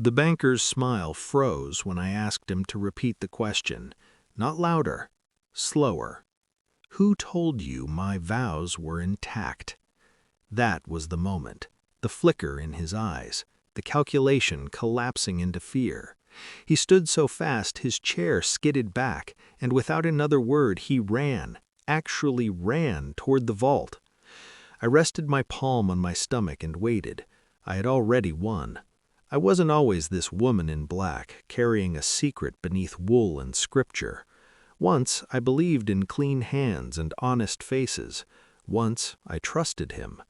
The banker's smile froze when I asked him to repeat the question, not louder, slower. Who told you my vows were intact? That was the moment, the flicker in his eyes, the calculation collapsing into fear. He stood so fast his chair skidded back, and without another word he ran, actually ran toward the vault. I rested my palm on my stomach and waited. I had already won. I wasn't always this woman in black, carrying a secret beneath wool and scripture. Once I believed in clean hands and honest faces. Once I trusted him.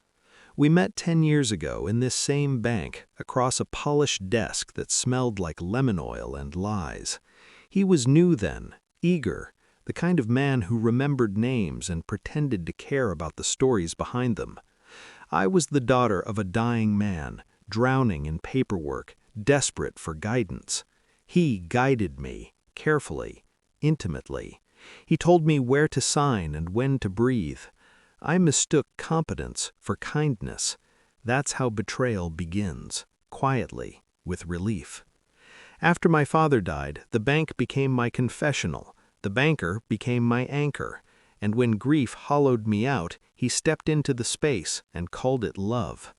We met 10 years ago in this same bank, across a polished desk that smelled like lemon oil and lies. He was new then, eager, the kind of man who remembered names and pretended to care about the stories behind them. I was the daughter of a dying man, drowning in paperwork, desperate for guidance. He guided me, carefully, intimately. He told me where to sign and when to breathe. I mistook competence for kindness. That's how betrayal begins, quietly, with relief. After my father died, the bank became my confessional. The banker became my anchor. And when grief hollowed me out, he stepped into the space and called it love.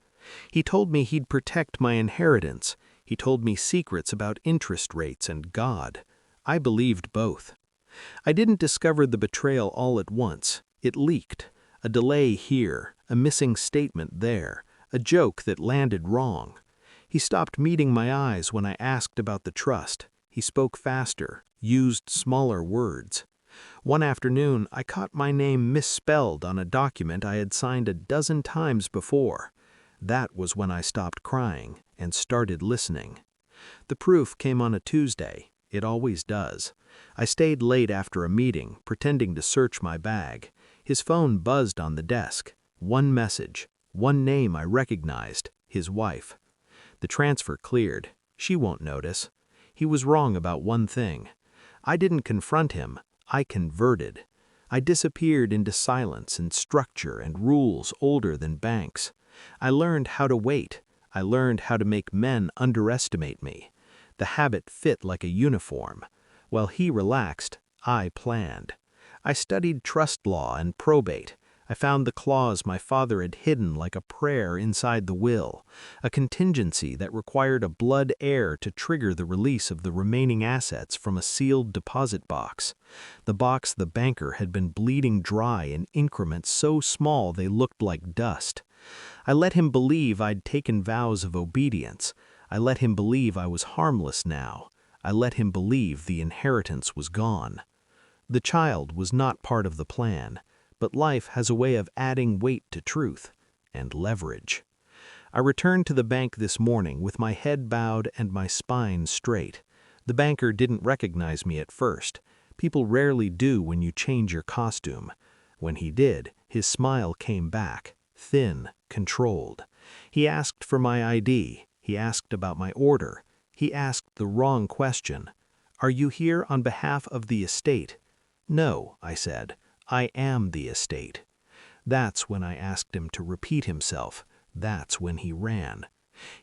He told me he'd protect my inheritance. He told me secrets about interest rates and God. I believed both. I didn't discover the betrayal all at once. It leaked. A delay here, a missing statement there, a joke that landed wrong. He stopped meeting my eyes when I asked about the trust. He spoke faster, used smaller words. One afternoon, I caught my name misspelled on a document I had signed a dozen times before. That was when I stopped crying and started listening. The proof came on a Tuesday. It always does. I stayed late after a meeting, pretending to search my bag. His phone buzzed on the desk. One message, one name I recognized, his wife. The transfer cleared. She won't notice. He was wrong about one thing. I didn't confront him. I converted. I disappeared into silence and structure and rules older than banks. I learned how to wait. I learned how to make men underestimate me. The habit fit like a uniform. While he relaxed, I planned. I studied trust law and probate. I found the clause my father had hidden like a prayer inside the will, a contingency that required a blood heir to trigger the release of the remaining assets from a sealed deposit box. The box the banker had been bleeding dry in increments so small they looked like dust. I let him believe I'd taken vows of obedience. I let him believe I was harmless now. I let him believe the inheritance was gone. The child was not part of the plan, but life has a way of adding weight to truth and leverage. I returned to the bank this morning with my head bowed and my spine straight. The banker didn't recognize me at first. People rarely do when you change your costume. When he did, his smile came back, thin, controlled. He asked for my ID. He asked about my order. He asked the wrong question. "Are you here on behalf of the estate?" "No," I said. "I am the estate." That's when I asked him to repeat himself. That's when he ran.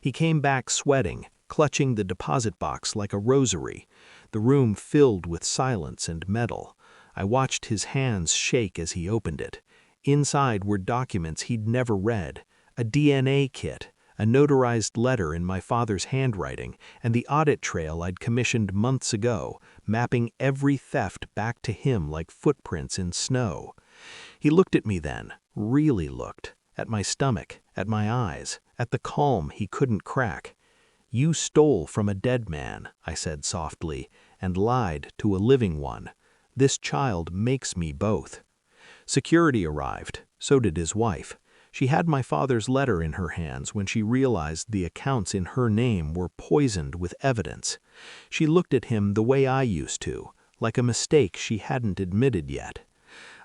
He came back sweating, clutching the deposit box like a rosary. The room filled with silence and metal. I watched his hands shake as he opened it. Inside were documents he'd never read, a DNA kit, a notarized letter in my father's handwriting, and the audit trail I'd commissioned months ago, mapping every theft back to him like footprints in snow. He looked at me then, really looked, at my stomach, at my eyes, at the calm he couldn't crack. "You stole from a dead man," I said softly, "and lied to a living one. This child makes me both." Security arrived. So did his wife. She had my father's letter in her hands when she realized the accounts in her name were poisoned with evidence. She looked at him the way I used to, like a mistake she hadn't admitted yet.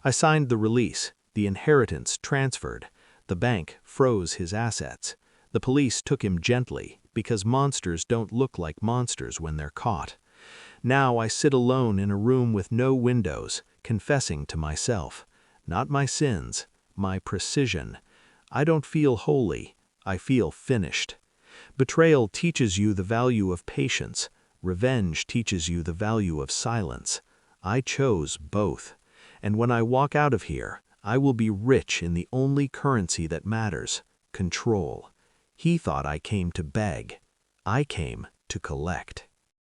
I signed the release. The inheritance transferred. The bank froze his assets. The police took him gently, because monsters don't look like monsters when they're caught. Now I sit alone in a room with no windows, confessing to myself. Not my sins, my precision. I don't feel holy. I feel finished. Betrayal teaches you the value of patience. Revenge teaches you the value of silence. I chose both. And when I walk out of here, I will be rich in the only currency that matters, control. He thought I came to beg. I came to collect.